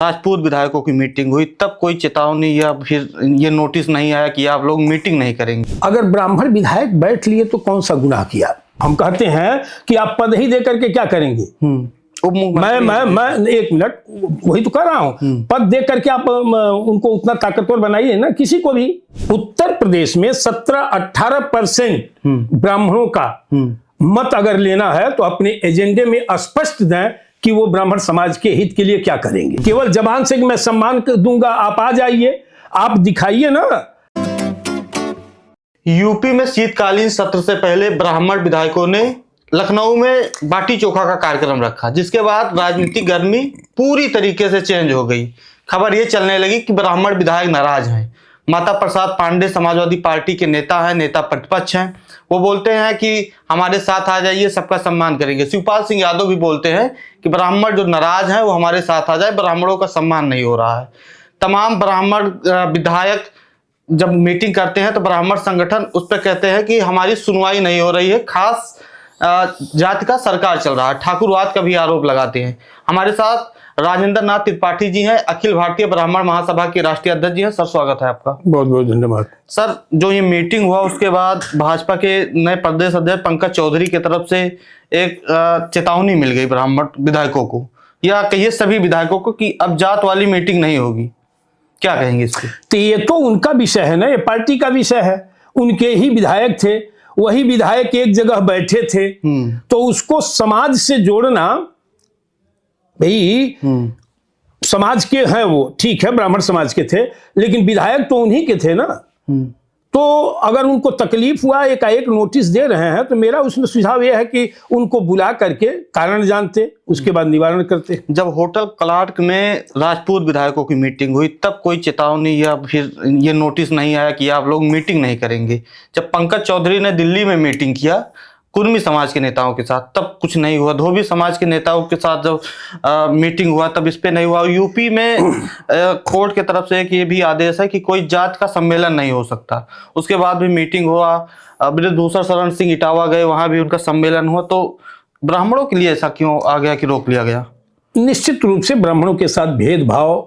राजपूत विधायकों की मीटिंग हुई तब कोई चेतावनी या फिर ये नोटिस नहीं आया कि आप लोग मीटिंग नहीं करेंगे। अगर ब्राह्मण विधायक बैठ लिए तो कौन सा गुनाह किया। हम कहते हैं कि आप पद ही दे करके क्या करेंगे। मैं एक मिनट वही तो कह रहा हूं, पद दे करके आप उनको उतना ताकतवर बनाइए ना। किसी को भी उत्तर प्रदेश में 17-18% ब्राह्मणों का मत अगर लेना है तो अपने एजेंडे में स्पष्ट दें कि वो ब्राह्मण समाज के हित के लिए क्या करेंगे। केवल जबान से कि मैं सम्मान दूंगा, आप आ जाइए, आप दिखाइए ना। यूपी में शीतकालीन सत्र से पहले ब्राह्मण विधायकों ने लखनऊ में बाटी चोखा का कार्यक्रम रखा, जिसके बाद राजनीतिक गर्मी पूरी तरीके से चेंज हो गई। खबर ये चलने लगी कि ब्राह्मण विधायक नाराज हैं। माता प्रसाद पांडे समाजवादी पार्टी के नेता हैं, नेता प्रतिपक्ष हैं। वो बोलते हैं कि हमारे साथ आ जाइए, सबका सम्मान करेंगे। शिवपाल सिंह यादव भी बोलते हैं कि ब्राह्मण जो नाराज हैं वो हमारे साथ आ जाए, ब्राह्मणों का सम्मान नहीं हो रहा है। तमाम ब्राह्मण विधायक जब मीटिंग करते हैं तो ब्राह्मण संगठन उस पर कहते हैं कि हमारी सुनवाई नहीं हो रही है, खास जाति का सरकार चल रहा है, ठाकुरवाद का भी आरोप लगाते हैं। हमारे साथ राजेंद्र नाथ त्रिपाठी जी हैं, अखिल भारतीय ब्राह्मण महासभा के राष्ट्रीय अध्यक्ष जी हैं। सर, स्वागत है आपका। बहुत बहुत धन्यवाद। सर, जो ये मीटिंग हुआ उसके बाद भाजपा के नए प्रदेश अध्यक्ष पंकज चौधरी की तरफ से एक चेतावनी मिल गई ब्राह्मण विधायकों को, या कहिए सभी विधायकों को, कि अब जात वाली मीटिंग नहीं होगी। क्या कहेंगे इसको? तो ये तो उनका विषय है ना, ये पार्टी का विषय है। उनके ही विधायक थे, वही विधायक एक जगह बैठे थे, तो उसको समाज से जोड़ना, भाई समाज के हैं वो, ठीक है, ब्राह्मण समाज के थे, लेकिन विधायक तो उन्हीं के थे ना। तो अगर उनको तकलीफ हुआ, एकाएक नोटिस दे रहे हैं, तो मेरा उसमें सुझाव यह है कि उनको बुला करके कारण जानते, उसके बाद निवारण करते। जब होटल क्लार्क में राजपूत विधायकों की मीटिंग हुई तब कोई चेतावनी या फिर ये नोटिस नहीं आया कि आप लोग मीटिंग नहीं करेंगे। जब पंकज चौधरी ने दिल्ली में मीटिंग किया कुर्मी समाज के नेताओं के साथ, तब कुछ नहीं हुआ। धोबी समाज के नेताओं के साथ जब मीटिंग हुआ तब इस पे नहीं हुआ। यूपी में कोर्ट के तरफ से एक ये भी आदेश है कि कोई जात का सम्मेलन नहीं हो सकता। उसके बाद भी मीटिंग हुआ, बृजभूषण शरण सिंह इटावा गए, वहां भी उनका सम्मेलन हुआ। तो ब्राह्मणों के लिए ऐसा क्यों आ गया कि रोक लिया गया? निश्चित रूप से ब्राह्मणों के साथ भेदभाव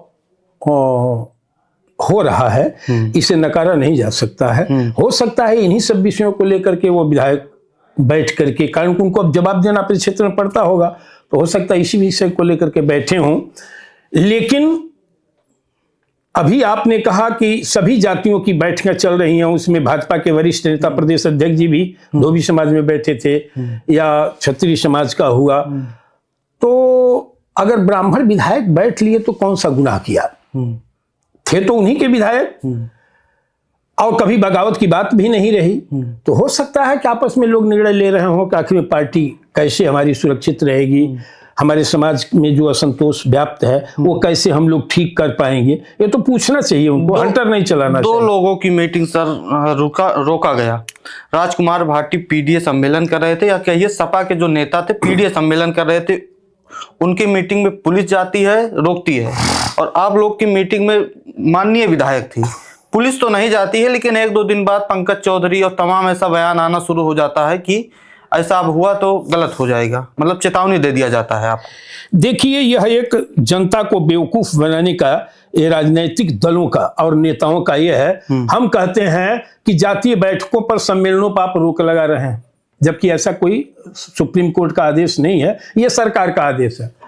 हो रहा है, इसे नकारा नहीं जा सकता है। हो सकता है इन्हीं सब विषयों को लेकर के वो विधायक बैठ करके, कारण उनको अब जवाब देना अपने क्षेत्र में पड़ता होगा, तो हो सकता है इसी विषय को लेकर के बैठे हों। लेकिन अभी आपने कहा कि सभी जातियों की बैठकें चल रही हैं, उसमें भाजपा के वरिष्ठ नेता प्रदेश अध्यक्ष जी भी धोबी समाज में बैठे थे, या क्षत्रिय समाज का हुआ। तो अगर ब्राह्मण विधायक बैठ लिए तो कौन सा गुनाह किया। थे तो उन्हीं के विधायक, और कभी बगावत की बात भी नहीं रही। तो हो सकता है कि आपस में लोग निर्णय ले रहे हों कि आखिर में पार्टी कैसे हमारी सुरक्षित रहेगी, हमारे समाज में जो असंतोष व्याप्त है वो कैसे हम लोग ठीक कर पाएंगे। ये तो पूछना चाहिए उनको, हंटर नहीं चलाना चाहिए। दो लोगों की मीटिंग सर रोका गया। राजकुमार भाटी पीडीए सम्मेलन कर रहे थे, या कहिए सपा के जो नेता थे पीडीए सम्मेलन कर रहे थे, उनकी मीटिंग में पुलिस जाती है, रोकती है। और आप लोग की मीटिंग में माननीय विधायक थी, पुलिस तो नहीं जाती है, लेकिन एक दो दिन बाद पंकज चौधरी और तमाम ऐसा बयान आना शुरू हो जाता है कि ऐसा अब हुआ तो गलत हो जाएगा, मतलब चेतावनी दे दिया जाता है आपको। देखिए, यह एक जनता को बेवकूफ बनाने का, ये राजनीतिक दलों का और नेताओं का यह है। हम कहते हैं कि जातीय बैठकों पर, सम्मेलनों पर आप रोक लगा रहे हैं, जबकि ऐसा कोई सुप्रीम कोर्ट का आदेश नहीं है, यह सरकार का आदेश है।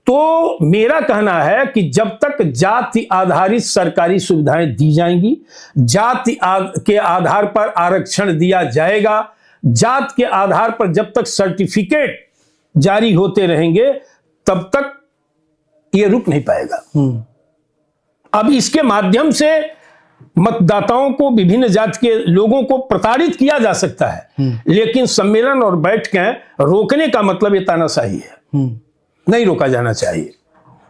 तो मेरा कहना है कि जब तक जाति आधारित सरकारी सुविधाएं दी जाएंगी, जाति के आधार पर आरक्षण दिया जाएगा, जात के आधार पर जब तक सर्टिफिकेट जारी होते रहेंगे, तब तक ये रुक नहीं पाएगा। अब इसके माध्यम से मतदाताओं को, विभिन्न जाति के लोगों को प्रताड़ित किया जा सकता है, लेकिन सम्मेलन और बैठकें रोकने का मतलब ये तानाशाही है, नहीं रोका जाना चाहिए।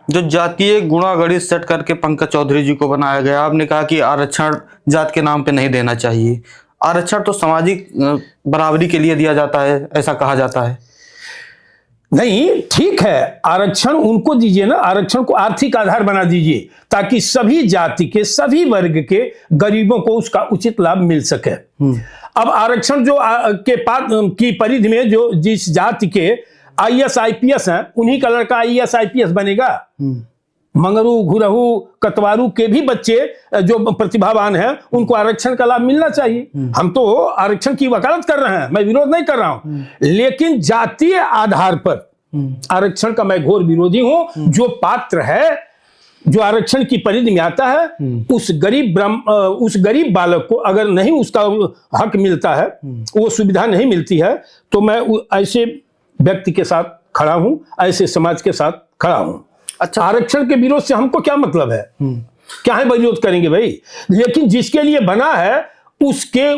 जो जातीय गुणागणित सेट करके पंकज चौधरी जी को बनाया गया, आपने कहा कि आरक्षण जात के नाम पे नहीं देना चाहिए। आरक्षण तो सामाजिक बराबरी के लिए दिया जाता है, ऐसा कहा जाता है। नहीं, ठीक है, आरक्षण उनको दीजिए ना, आरक्षण को आर्थिक आधार बना दीजिए, ताकि सभी जाति के, सभी वर्ग के गरीबों को उसका उचित लाभ मिल सके। अब आरक्षण जो की परिधि में जो जिस जाति के IAS IPS हैं, उन्हीं का लड़का IAS IPS बनेगा। मंगरू, घुरहू, कतवारू के भी बच्चे जो प्रतिभावान हैं उनको आरक्षण का लाभ मिलना चाहिए। हम तो आरक्षण की वकालत कर रहे हैं, मैं विरोध नहीं कर रहा हूं, लेकिन जातीय आधार पर आरक्षण का मैं घोर विरोधी हूं। जो पात्र है, जो आरक्षण की परिधि में आता है, उस गरीब बालक को अगर नहीं उसका हक मिलता है, वो सुविधा नहीं मिलती है, तो मैं ऐसे व्यक्ति के साथ खड़ा हूं, ऐसे समाज के साथ खड़ा हूं। अच्छा, आरक्षण के विरोध से हमको क्या मतलब है? क्या है विरोध करेंगे भाई? लेकिन जिसके लिए बना है उसके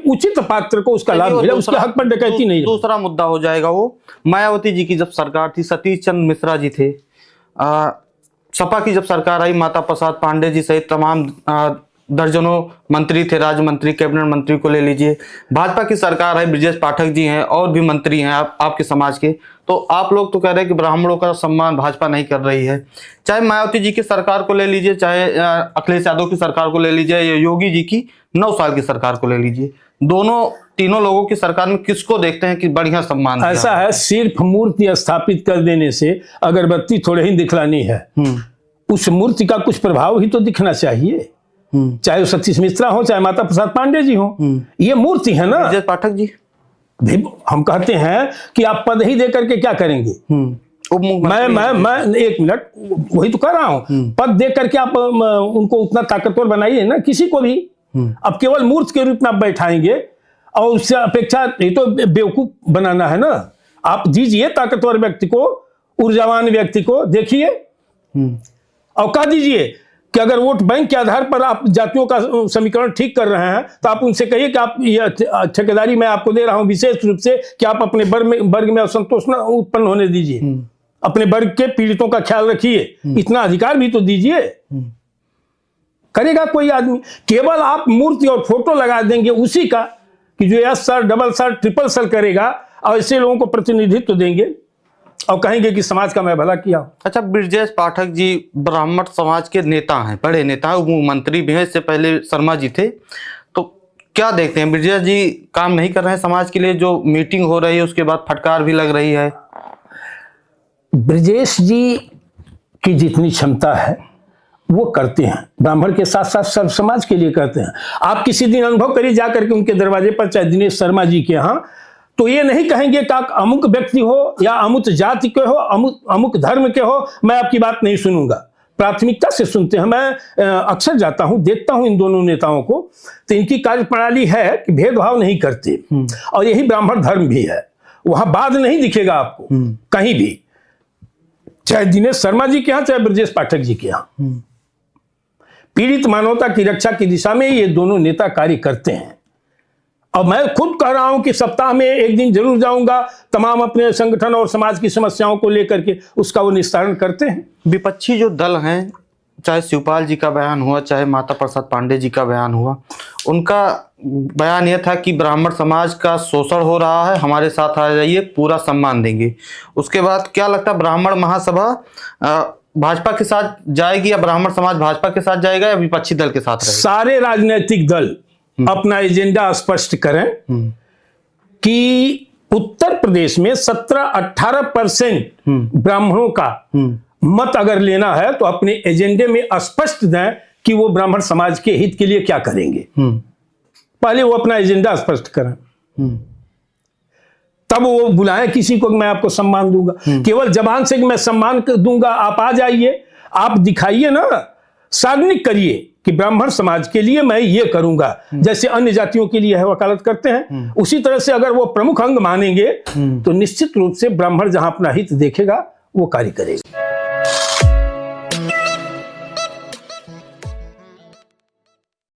उचित पात्र को उसका लाभ मिले, उसके हक पर डकैती नहीं। दूसरा मुद्दा हो जाएगा वो मायावती जी की जब सरकार थी, सतीश चंद्र मिश्रा जी थे, सपा की जब सरकार आई, माता प्रसाद पांडे जी सहित तमाम दर्जनों मंत्री थे, राज्य मंत्री, कैबिनेट मंत्री को ले लीजिए। भाजपा की सरकार है, ब्रजेश पाठक जी हैं और भी मंत्री हैं आपके समाज के। तो आप लोग तो कह रहे हैं कि ब्राह्मणों का सम्मान भाजपा नहीं कर रही है। चाहे मायावती जी की सरकार को ले लीजिए, चाहे अखिलेश यादव की सरकार को ले लीजिए, या योगी जी की 9 साल की सरकार को ले लीजिए, तीनों लोगों की सरकार में किसको देखते हैं कि बढ़िया सम्मान? ऐसा है, सिर्फ मूर्ति स्थापित कर देने से अगरबत्ती थोड़े ही दिखलानी है, उस मूर्ति का कुछ प्रभाव ही तो दिखना चाहिए। चाहे सतीश मिश्रा हो, चाहे माता प्रसाद पांडे जी हो, ये मूर्ति है ना। ब्रजेश पाठक जी, हम कहते हैं कि आप पद ही देकर के क्या करेंगे? मैं एक मिनट वही तो कर रहा हूं, पद दे करके आप उनको उतना ताकतवर बनाइए ना, किसी को भी। अब केवल मूर्ति के रूप में आप बैठाएंगे और उससे अपेक्षा ये तो बेवकूफ बनाना है ना। आप दीजिए ताकतवर व्यक्ति को, ऊर्जावान व्यक्ति को देखिए और कह दीजिए कि अगर वोट बैंक के आधार पर आप जातियों का समीकरण ठीक कर रहे हैं तो आप उनसे कहिए कि आप ये ठेकेदारी मैं आपको दे रहा हूं विशेष रूप से कि आप अपने वर्ग में असंतोष न उत्पन्न होने दीजिए, अपने वर्ग के पीड़ितों का ख्याल रखिए, इतना अधिकार भी तो दीजिए। करेगा कोई आदमी? केवल आप मूर्ति और फोटो लगा देंगे उसी का कि जो S sir, double sir, triple sir करेगा, और ऐसे लोगों को प्रतिनिधित्व देंगे और कहेंगे कि समाज का मैं भला किया। अच्छा, ब्रजेश पाठक जी ब्राह्मण समाज के नेता हैं, बड़े नेता हैं, वो मंत्री भी हैं, इससे पहले शर्मा जी थे। तो क्या देखते हैं, ब्रजेश जी काम नहीं कर रहे हैं समाज के लिए? जो मीटिंग हो रही है उसके बाद फटकार भी लग रही है। ब्रजेश जी की जितनी क्षमता है वो करते हैं, ब्राह्मण के साथ साथ सब समाज के लिए करते हैं। आप किसी दिन अनुभव करिए जाकर के उनके दरवाजे पर, चाहे दिनेश शर्मा जी के यहाँ, तो ये नहीं कहेंगे कि आप अमुक व्यक्ति हो या अमुक जाति के हो, अमुक धर्म के हो, मैं आपकी बात नहीं सुनूंगा। प्राथमिकता से सुनते हैं। मैं अक्सर जाता हूं, देखता हूं इन दोनों नेताओं को, तो इनकी कार्यप्रणाली है कि भेदभाव नहीं करते, और यही ब्राह्मण धर्म भी है। वहां बाद नहीं दिखेगा आपको कहीं भी, चाहे दिनेश शर्मा जी के यहाँ, चाहे ब्रजेश पाठक जी के यहाँ। पीड़ित मानवता की रक्षा की दिशा में ये दोनों नेता कार्य करते हैं। और मैं खुद कह रहा हूं कि सप्ताह में एक दिन जरूर जाऊंगा, तमाम अपने संगठन और समाज की समस्याओं को लेकर के उसका वो निस्तारण करते हैं। विपक्षी जो दल हैं, चाहे शिवपाल जी का बयान हुआ, चाहे माता प्रसाद पांडे जी का बयान हुआ, उनका बयान यह था कि ब्राह्मण समाज का शोषण हो रहा है, हमारे साथ आ जाइए, पूरा सम्मान देंगे। उसके बाद क्या लगता है, ब्राह्मण महासभा भाजपा के साथ जाएगी, या ब्राह्मण समाज भाजपा के साद जाएगा, या विपक्षी दल के साथ रहेगा? सारे राजनीतिक दल अपना एजेंडा स्पष्ट करें कि उत्तर प्रदेश में 17-18% ब्राह्मणों का मत अगर लेना है तो अपने एजेंडे में स्पष्ट दें कि वो ब्राह्मण समाज के हित के लिए क्या करेंगे। पहले वो अपना एजेंडा स्पष्ट करें, तब वो बुलाएं किसी को, मैं आपको सम्मान दूंगा। केवल जबान से कि मैं सम्मान दूंगा, आप आ जाइए, आप दिखाइए ना, सार्वजनिक करिए कि ब्राह्मण समाज के लिए मैं ये करूंगा, जैसे अन्य जातियों के लिए है वकालत करते हैं, उसी तरह से अगर वो प्रमुख अंग मानेंगे तो निश्चित रूप से ब्राह्मण जहां अपना हित देखेगा वो कार्य करेगा।